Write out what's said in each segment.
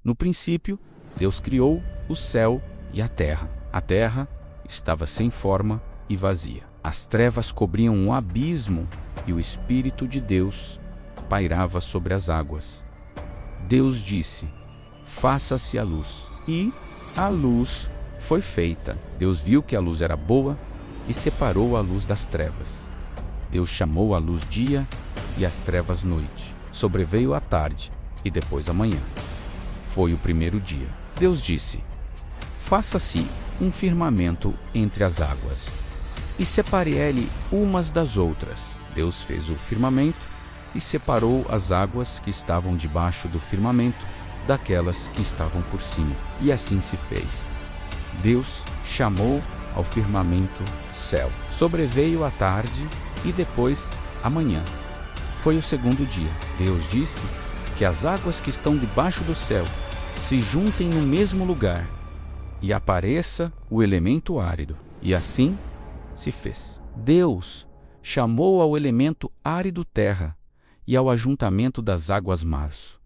No princípio, Deus criou o céu e a terra. A terra estava sem forma e vazia. As trevas cobriam um abismo e o Espírito de Deus pairava sobre as águas. Deus disse: faça-se a luz. E a luz foi feita. Deus viu que a luz era boa e separou a luz das trevas. Deus chamou a luz dia e as trevas noite. Sobreveio a tarde e depois a manhã. Foi o primeiro dia. Deus disse: faça-se um firmamento entre as águas e separe ele umas das outras. Deus fez o firmamento e separou as águas que estavam debaixo do firmamento daquelas que estavam por cima. E assim se fez. Deus chamou ao firmamento céu. Sobreveio a tarde e depois a manhã. Foi o segundo dia. Deus disse que as águas que estão debaixo do céu se juntem no mesmo lugar e apareça o elemento árido. E assim se fez. Deus chamou ao elemento árido terra e ao ajuntamento das águas março.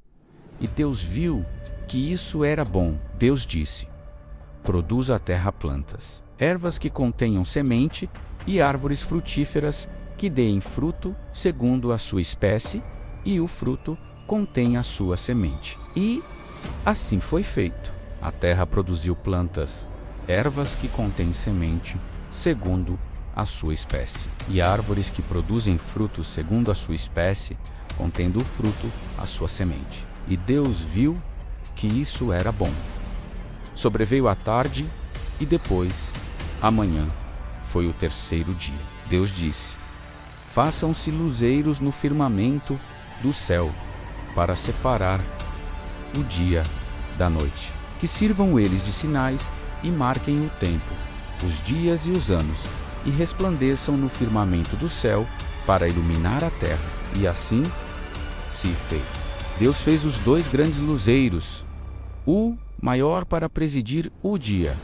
E Deus viu que isso era bom. Deus disse: produza a terra plantas, ervas que contenham semente e árvores frutíferas que deem fruto segundo a sua espécie, e o fruto contém a sua semente. E assim foi feito. A terra produziu plantas, ervas que contêm semente segundo a sua espécie, e árvores que produzem frutos segundo a sua espécie, contendo o fruto a sua semente. E Deus viu que isso era bom. Sobreveio a tarde e depois a manhã. Foi o terceiro dia. Deus disse: façam-se luzeiros no firmamento do céu para separar o dia da noite. Que sirvam eles de sinais e marquem o tempo, os dias e os anos, e resplandeçam no firmamento do céu para iluminar a terra. E assim se fez. Deus fez os 2 grandes luzeiros, o maior para presidir o dia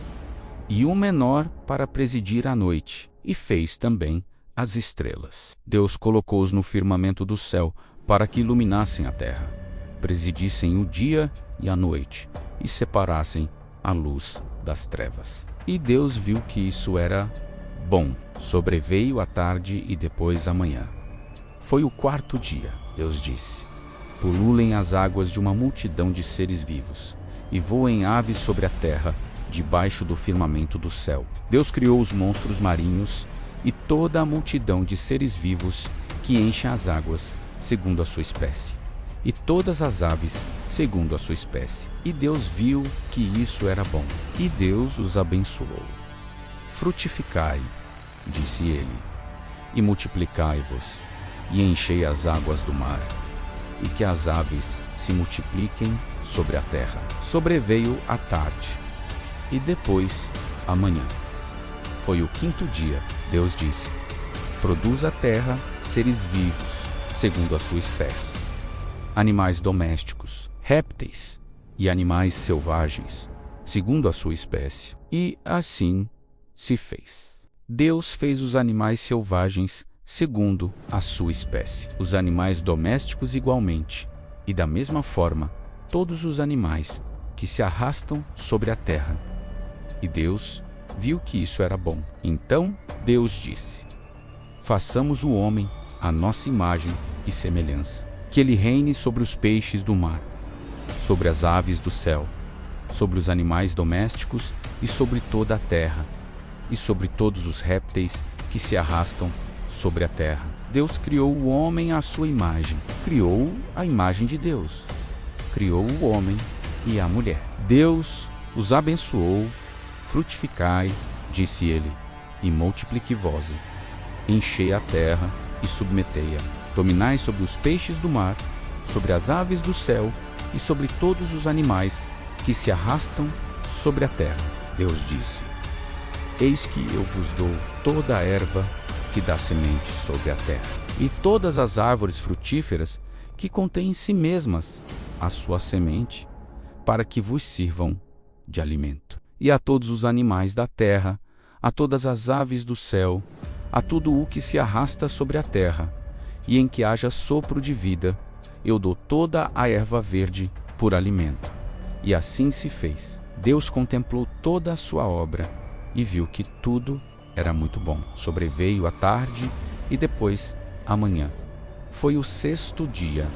e o menor para presidir a noite, e fez também as estrelas. Deus colocou-os no firmamento do céu para que iluminassem a terra, presidissem o dia e a noite, e separassem a luz das trevas. E Deus viu que isso era bom. Sobreveio a tarde e depois a manhã. Foi o quarto dia. Deus disse: pululem as águas de uma multidão de seres vivos, e voem aves sobre a terra, debaixo do firmamento do céu. Deus criou os monstros marinhos e toda a multidão de seres vivos que enchem as águas, segundo a sua espécie, e todas as aves, segundo a sua espécie. E Deus viu que isso era bom. E Deus os abençoou. Frutificai, disse ele, e multiplicai-vos, e enchei as águas do mar, e que as aves se multipliquem sobre a terra. Sobreveio a tarde, e depois a manhã. Foi o quinto dia. Deus disse: produza a terra seres vivos, segundo a sua espécie, animais domésticos, répteis e animais selvagens, segundo a sua espécie. E assim se fez. Deus fez os animais selvagens segundo a sua espécie, os animais domésticos igualmente, e da mesma forma todos os animais que se arrastam sobre a terra. E Deus viu que isso era bom. Então Deus disse: façamos o homem à nossa imagem e semelhança, que ele reine sobre os peixes do mar, sobre as aves do céu, sobre os animais domésticos e sobre toda a terra, e sobre todos os répteis que se arrastam sobre a terra. Deus criou o homem à sua imagem. Criou a imagem de Deus. Criou o homem e a mulher. Deus os abençoou. Frutificai, disse ele, e multipliquai-vos. Enchei a terra e submetei-a. Dominai sobre os peixes do mar, sobre as aves do céu e sobre todos os animais que se arrastam sobre a terra. Deus disse: eis que eu vos dou toda a erva que dá semente sobre a terra, e todas as árvores frutíferas que contêm em si mesmas a sua semente, para que vos sirvam de alimento. E a todos os animais da terra, a todas as aves do céu, a tudo o que se arrasta sobre a terra, e em que haja sopro de vida, eu dou toda a erva verde por alimento. E assim se fez. Deus contemplou toda a sua obra e viu que tudo era muito bom. Sobreveio a tarde e depois a manhã. Foi o 6º dia.